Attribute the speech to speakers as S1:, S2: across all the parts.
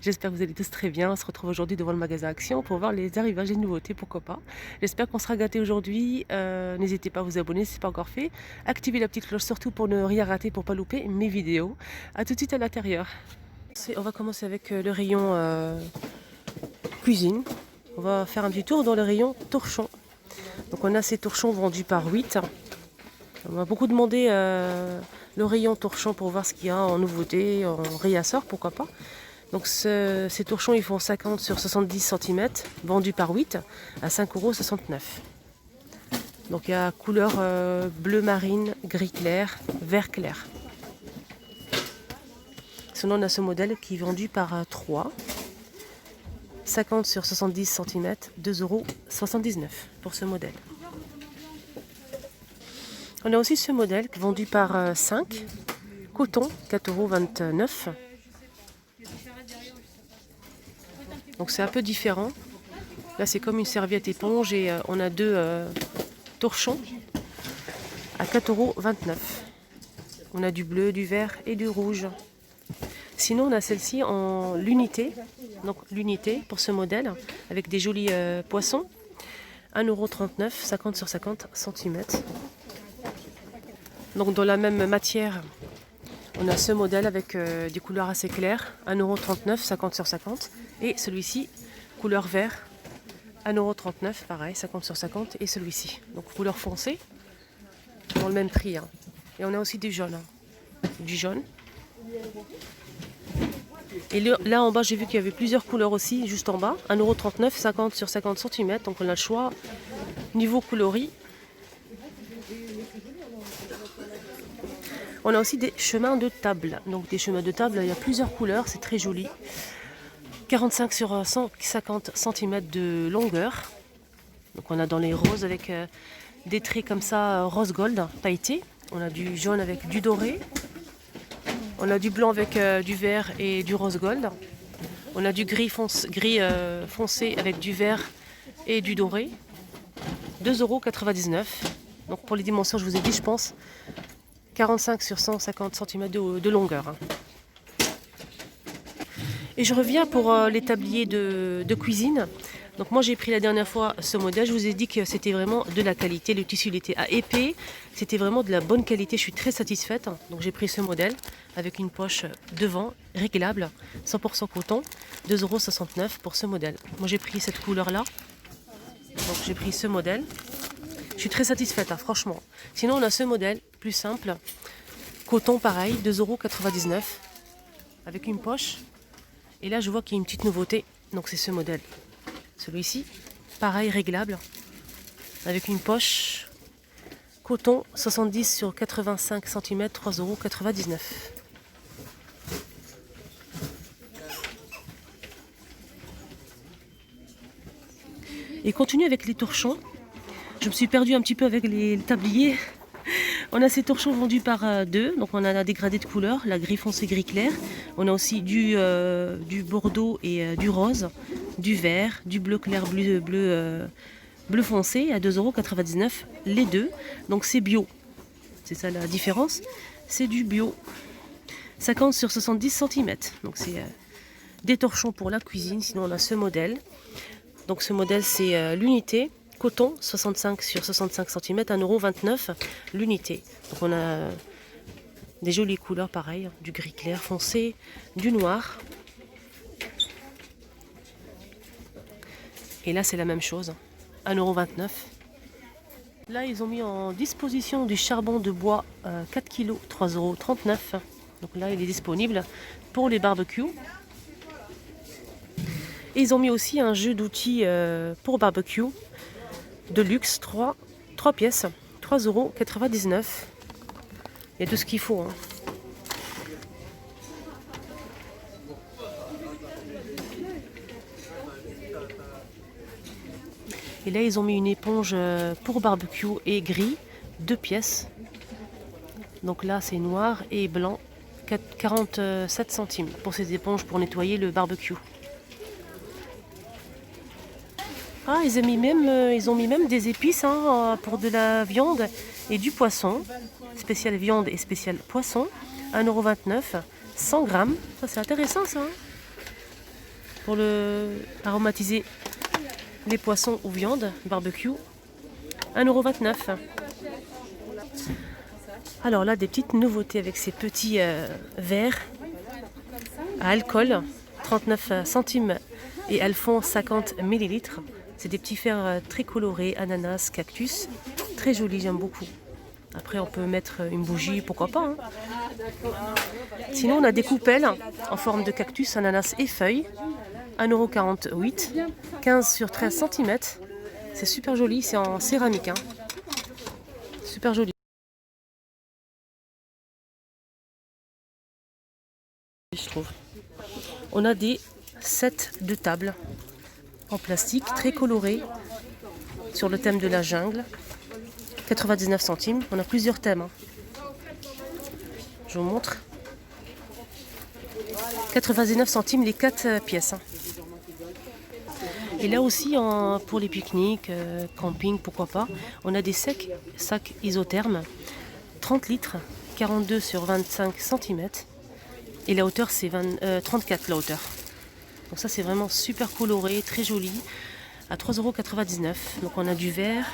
S1: J'espère que vous allez tous très bien. On se retrouve aujourd'hui devant le magasin Action pour voir les arrivages et nouveautés, pourquoi pas. J'espère qu'on sera gâtés aujourd'hui. N'hésitez pas à vous abonner si ce n'est pas encore fait. Activez la petite cloche surtout pour ne rien rater, pour ne pas louper mes vidéos. A tout de suite à l'intérieur. On va commencer avec le rayon cuisine. On va faire un petit tour dans le rayon torchon. Donc on a ces torchons vendus par 8. On m'a beaucoup demandé le rayon torchon pour voir ce qu'il y a en nouveauté, en réassort, pourquoi pas. Donc ces torchons ils font 50 sur 70 cm, vendus par 8 à 5,69 €. Donc il y a couleur bleu marine, gris clair, vert clair. Sinon on a ce modèle qui est vendu par 3. 50 sur 70 cm, 2,79 € pour ce modèle. On a aussi ce modèle vendu par 5, coton, 4,29 €. Donc c'est un peu différent. Là c'est comme une serviette éponge et on a deux torchons à 4,29 €. On a du bleu, du vert et du rouge. Sinon on a celle-ci en l'unité. Donc l'unité pour ce modèle avec des jolis poissons. 1,39 €, 50 sur 50 cm. Donc dans la même matière, on a ce modèle avec des couleurs assez claires, 1,39 €, 50 sur 50. Et celui-ci, couleur vert, 1,39 €, pareil, 50 sur 50. Et celui-ci, donc couleur foncée, dans le même prix. Hein. Et on a aussi du jaune. Du jaune. Et là en bas, j'ai vu qu'il y avait plusieurs couleurs aussi, juste en bas. 1,39 €, 50 sur 50 cm. Donc on a le choix niveau coloris. On a aussi des chemins de table. Donc des chemins de table, il y a plusieurs couleurs, c'est très joli. 45 sur 150 cm de longueur. Donc on a dans les roses avec des traits comme ça, rose gold, pailleté. On a du jaune avec du doré. On a du blanc avec du vert et du rose gold. On a du gris foncé avec du vert et du doré. 2,99 €. Donc pour les dimensions, je vous ai dit, je pense, 45 sur 150 cm de longueur. Hein. Et je reviens pour les tabliers de cuisine. Donc moi j'ai pris la dernière fois ce modèle, je vous ai dit que c'était vraiment de la qualité, le tissu il était à épais, c'était vraiment de la bonne qualité, je suis très satisfaite. Donc j'ai pris ce modèle avec une poche devant, réglable, 100% coton, 2,69 € pour ce modèle. Moi j'ai pris cette couleur là, donc j'ai pris ce modèle, je suis très satisfaite, hein, franchement. Sinon on a ce modèle, plus simple, coton pareil, 2,99 € avec une poche. Et là je vois qu'il y a une petite nouveauté, donc c'est ce modèle. Celui-ci, pareil, réglable, avec une poche, coton, 70 sur 85 cm, 3,99 €. Et continue avec les torchons. Je me suis perdue un petit peu avec les tabliers. On a ces torchons vendus par 2, donc on a la dégradée de couleur, la gris foncé, gris clair. On a aussi du bordeaux et du rose, du vert, du bleu clair, bleu foncé à 2,99 € les deux. Donc c'est bio, c'est ça la différence, c'est du bio. 50 sur 70 cm, donc c'est des torchons pour la cuisine. Sinon on a ce modèle. Donc ce modèle c'est l'unité. Coton, 65 sur 65 cm, 1,29 € l'unité. Donc on a des jolies couleurs pareil, du gris clair foncé, du noir. Et là c'est la même chose, 1,29 €. Là ils ont mis en disposition du charbon de bois 4 kg, 3,39 €. Donc là il est disponible pour les barbecues. Et ils ont mis aussi un jeu d'outils pour barbecue. De luxe, 3 pièces, 3,99 €. Il y a tout ce qu'il faut. Hein. Et là, ils ont mis une éponge pour barbecue et gris, 2 pièces. Donc là, c'est noir et blanc, 47 centimes pour ces éponges pour nettoyer le barbecue. Ah, ils ont mis même des épices hein, pour de la viande et du poisson. Spécial viande et spécial poisson. 1,29 €, 100 grammes. Ça, c'est intéressant, ça. Hein. pour aromatiser les poissons ou viandes, barbecue. 1,29 €. Alors là, des petites nouveautés avec ces petits verres à alcool, 39 centimes et elles font 50 millilitres. C'est des petits verres très colorés, ananas, cactus. Très joli, j'aime beaucoup. Après, on peut mettre une bougie, pourquoi pas. Hein. Sinon, on a des coupelles en forme de cactus, ananas et feuilles. 1,48 €, 15 sur 13 cm. C'est super joli, c'est en céramique. Hein. Super joli. Je trouve. On a des sets de table en plastique très colorés sur le thème de la jungle. 99 centimes. On a plusieurs thèmes. Hein. Je vous montre. 99 centimes les 4 pièces. Hein. Et là aussi, pour les pique-niques, camping, pourquoi pas, on a des sacs isothermes. 30 litres, 42 sur 25 cm. Et la hauteur, c'est 34 la hauteur. Donc ça, c'est vraiment super coloré, très joli. À 3,99 €. Donc on a du vert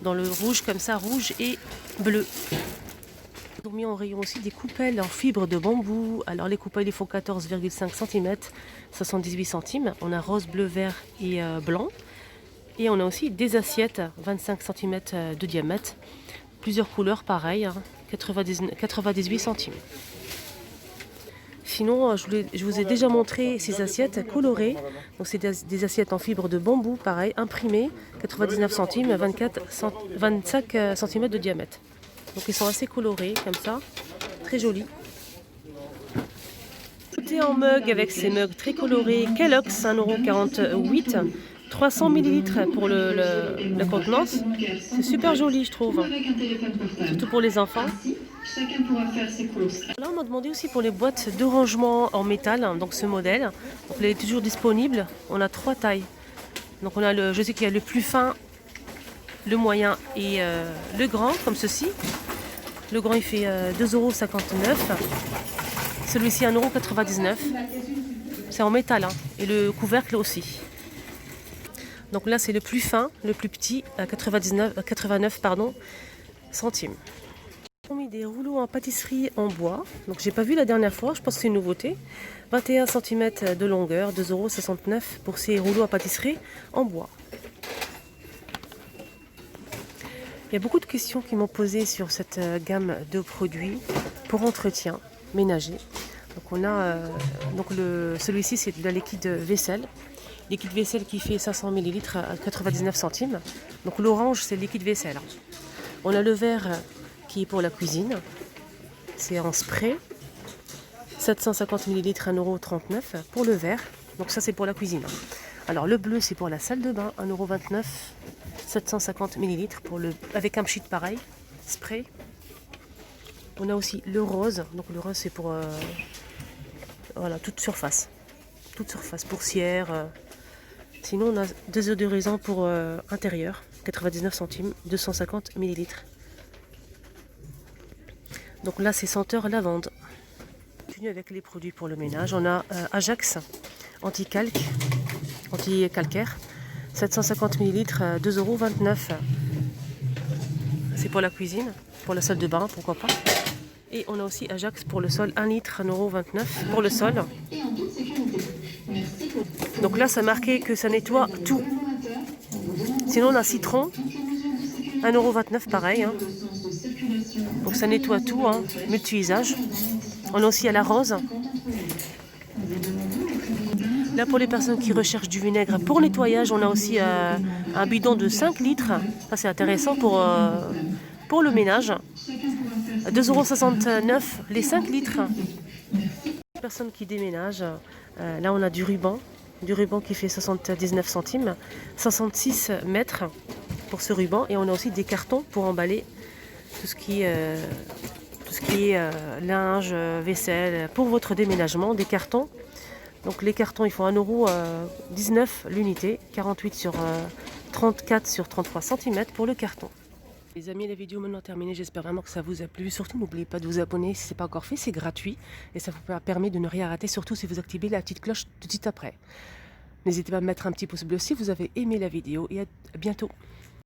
S1: dans le rouge, comme ça, rouge et bleu. Ils ont mis en rayon aussi des coupelles en fibre de bambou. Alors les coupelles, ils font 14,5 cm, 78 centimes. On a rose, bleu, vert et blanc. Et on a aussi des assiettes, 25 cm de diamètre. Plusieurs couleurs, pareil, hein, 98 centimes. Sinon, je vous ai déjà montré ces assiettes colorées. Donc c'est des assiettes en fibre de bambou, pareil, imprimées, 99 centimes, 25 cm de diamètre. Donc ils sont assez colorés, comme ça, très jolis. Tout est en mug avec ces mugs très colorés. Kellogg's, 1,48 €, 300 millilitres pour la contenance. C'est super joli, je trouve, surtout pour les enfants. Là, on m'a demandé aussi pour les boîtes de rangement en métal, hein, donc ce modèle. Donc, elle est toujours disponible. On a 3 tailles. Donc, on a je sais qu'il y a le plus fin, le moyen et le grand, comme ceci. Le grand, il fait 2,59 €. Celui-ci, 1,99 €. C'est en métal, hein, et le couvercle aussi. Donc là, c'est le plus fin, le plus petit, à 89 centimes. Ils ont mis des rouleaux en pâtisserie en bois. Donc j'ai pas vu la dernière fois, je pense que c'est une nouveauté. 21 cm de longueur, 2,69 € pour ces rouleaux à pâtisserie en bois. Il y a beaucoup de questions qui m'ont posé sur cette gamme de produits pour entretien ménager. Donc on a celui-ci, c'est de la liquide vaisselle. Liquide vaisselle qui fait 500 ml à 99 centimes. Donc l'orange, c'est le liquide vaisselle. On a le vert qui est pour la cuisine. C'est en spray. 750 ml, 1,39 € pour le vert. Donc ça, c'est pour la cuisine. Alors le bleu, c'est pour la salle de bain, 1,29 €. 750 ml avec un pchit pareil, spray. On a aussi le rose. Donc le rose, c'est pour voilà, toute surface, pourcière. Sinon, on a désodorisant pour intérieur, 99 centimes, 250 ml. Donc là, c'est senteur lavande. On continue avec les produits pour le ménage. On a Ajax, anti-calcaire, 750 ml, 2,29 €. C'est pour la cuisine, pour la salle de bain, pourquoi pas. Et on a aussi Ajax pour le sol, 1 litre, 1,29 € pour le sol. Donc là, ça marquait que ça nettoie tout. Sinon, on a citron, 1,29 € pareil. Hein. Donc ça nettoie tout, hein, multi-usage. On a aussi à la rose. Là, pour les personnes qui recherchent du vinaigre pour nettoyage, on a aussi un bidon de 5 litres. Ça, c'est intéressant pour le ménage. 2,69 € les 5 litres. Les personnes qui déménagent, là, on a du ruban qui fait 79 centimes, 66 mètres pour ce ruban. Et on a aussi des cartons pour emballer tout ce qui est linge, vaisselle, pour votre déménagement, des cartons. Donc les cartons, ils font 1,19 € l'unité, 34 sur 33 cm pour le carton. Les amis, la vidéo maintenant terminée, j'espère vraiment que ça vous a plu. Surtout, n'oubliez pas de vous abonner si ce n'est pas encore fait, c'est gratuit. Et ça vous permet de ne rien rater, surtout si vous activez la petite cloche tout de suite après. N'hésitez pas à mettre un petit pouce bleu si vous avez aimé la vidéo et à bientôt.